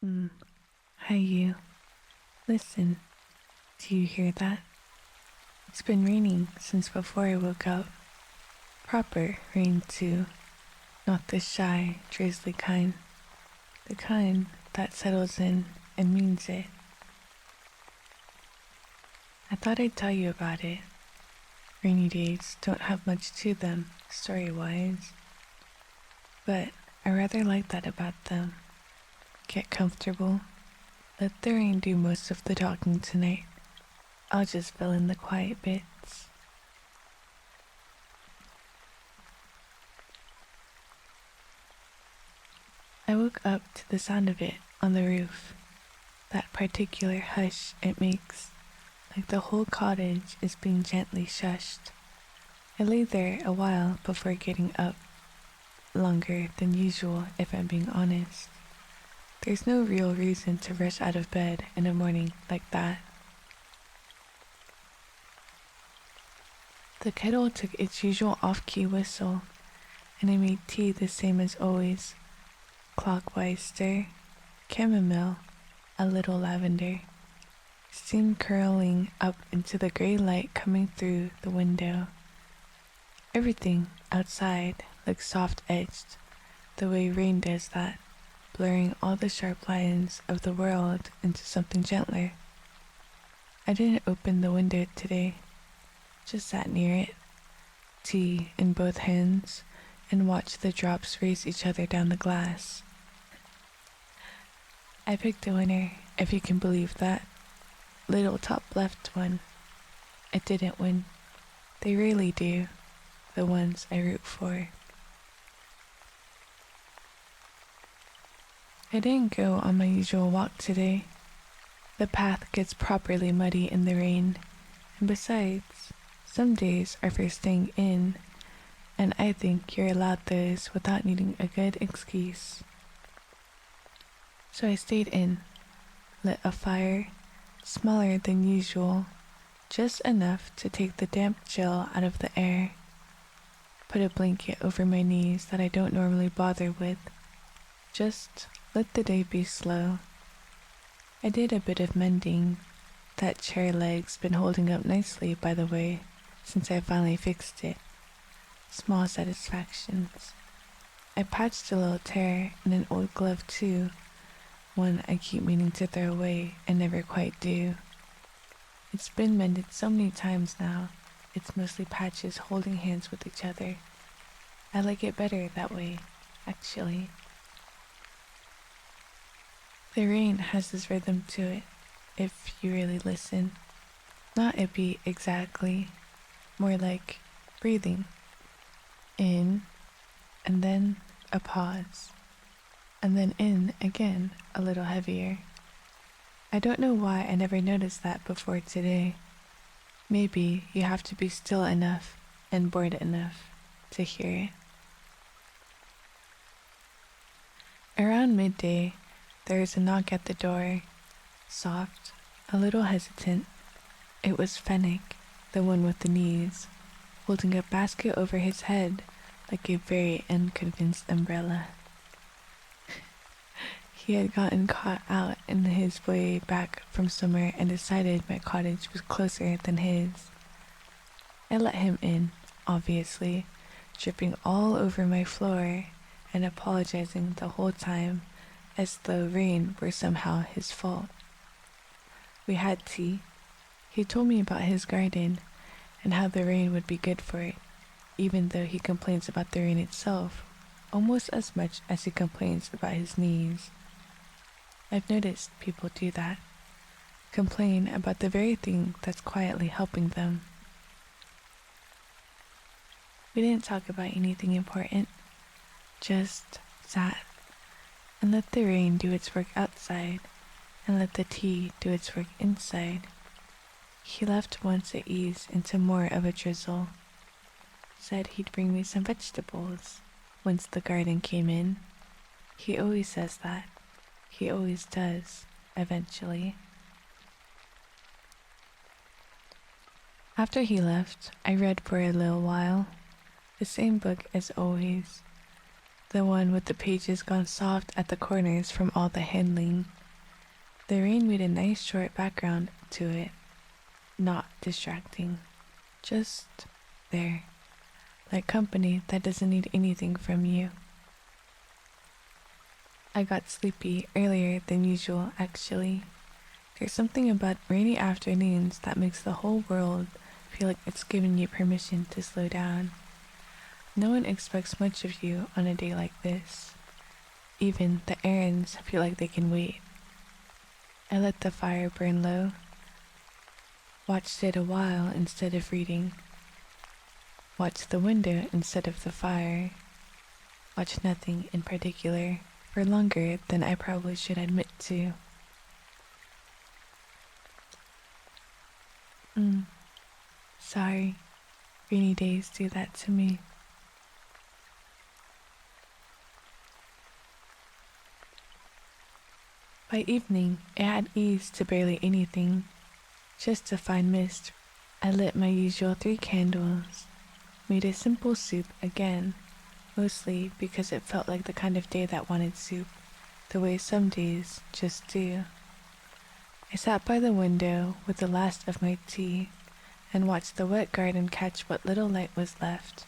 Hmm. Hi, you. Listen, do you hear that? It's been raining since before I woke up. Proper rain, too. Not the shy, drizzly kind. The kind that settles in and means it. I thought I'd tell you about it. Rainy days don't have much to them, story-wise. But I rather like that about them. Get comfortable. Let the rain do most of the talking tonight. I'll just fill in the quiet bits. I woke up to the sound of it on the roof. That particular hush it makes, like the whole cottage is being gently shushed. I lay there a while before getting up. Longer than usual, if I'm being honest. There's no real reason to rush out of bed in a morning like that. The kettle took its usual off-key whistle, and I made tea the same as always. Clockwise stir, chamomile, a little lavender. Steam curling up into the gray light coming through the window. Everything outside looks soft-edged, the way rain does that, blurring all the sharp lines of the world into something gentler. I didn't open the window today, just sat near it, tea in both hands, and watched the drops race each other down the glass. I picked a winner, if you can believe that. Little top left one. It didn't win. They rarely do, the ones I root for. I didn't go on my usual walk today. The path gets properly muddy in the rain, and besides, some days are for staying in, and I think you're allowed those without needing a good excuse. So I stayed in, lit a fire, smaller than usual, just enough to take the damp chill out of the air. Put a blanket over my knees that I don't normally bother with. Just let the day be slow. I did a bit of mending. That chair leg's been holding up nicely, by the way, since I finally fixed it. Small satisfactions. I patched a little tear in an old glove too, one I keep meaning to throw away and never quite do. It's been mended so many times now, it's mostly patches holding hands with each other. I like it better that way, actually. The rain has this rhythm to it, if you really listen. Not a beat exactly, more like breathing. In, and then a pause, and then in again, a little heavier. I don't know why I never noticed that before today. Maybe you have to be still enough and bored enough to hear it. Around midday, there is a knock at the door. Soft, a little hesitant. It was Fennec, the one with the knees, holding a basket over his head like a very unconvinced umbrella. He had gotten caught out in his way back from somewhere and decided my cottage was closer than his. I let him in, obviously, dripping all over my floor and apologizing the whole time as though rain were somehow his fault. We had tea. He told me about his garden and how the rain would be good for it, even though he complains about the rain itself almost as much as he complains about his knees. I've noticed people do that, complain about the very thing that's quietly helping them. We didn't talk about anything important, just sat and let the rain do its work outside and let the tea do its work inside. He left once it eased into more of a drizzle. Said he'd bring me some vegetables once the garden came in. He always says that. He always does, eventually. After he left, I read for a little while. The same book as always. The one with the pages gone soft at the corners from all the handling. The rain made a nice short background to it, not distracting. Just there, like company that doesn't need anything from you. I got sleepy earlier than usual, actually. There's something about rainy afternoons that makes the whole world feel like it's giving you permission to slow down. No one expects much of you on a day like this. Even the errands feel like they can wait. I let the fire burn low, watched it a while instead of reading, watched the window instead of the fire, watched nothing in particular for longer than I probably should admit to. Sorry, rainy days do that to me. By evening, it had eased to barely anything, just a fine mist. I lit my usual 3 candles, made a simple soup again, mostly because it felt like the kind of day that wanted soup, the way some days just do. I sat by the window with the last of my tea and watched the wet garden catch what little light was left.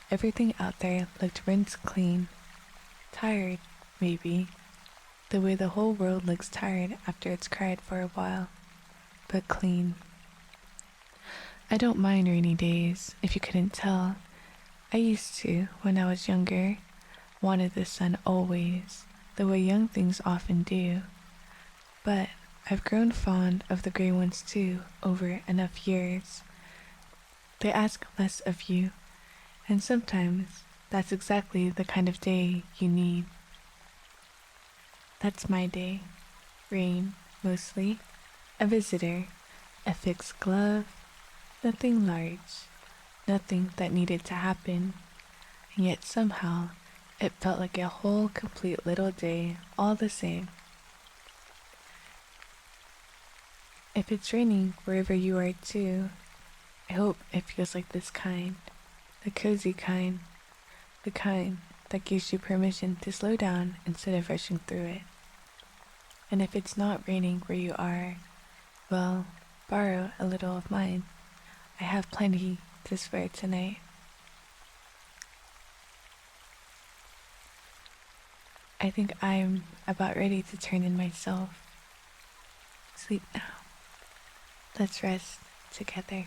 Everything out there looked rinsed clean. Tired, maybe, the way the whole world looks tired after it's cried for a while, but clean. I don't mind rainy days, if you couldn't tell. I used to when I was younger. Wanted the sun always, the way young things often do. But I've grown fond of the gray ones too over enough years. They ask less of you, and sometimes that's exactly the kind of day you need. That's my day. Rain, mostly. A visitor. A fixed glove. Nothing large. Nothing that needed to happen. And yet somehow it felt like a whole complete little day all the same. If it's raining wherever you are too, I hope it feels like this kind. The cozy kind. The kind that gives you permission to slow down instead of rushing through it. And if it's not raining where you are, well, borrow a little of mine. I have plenty to spare tonight. I think I'm about ready to turn in myself. Sleep now. Let's rest together.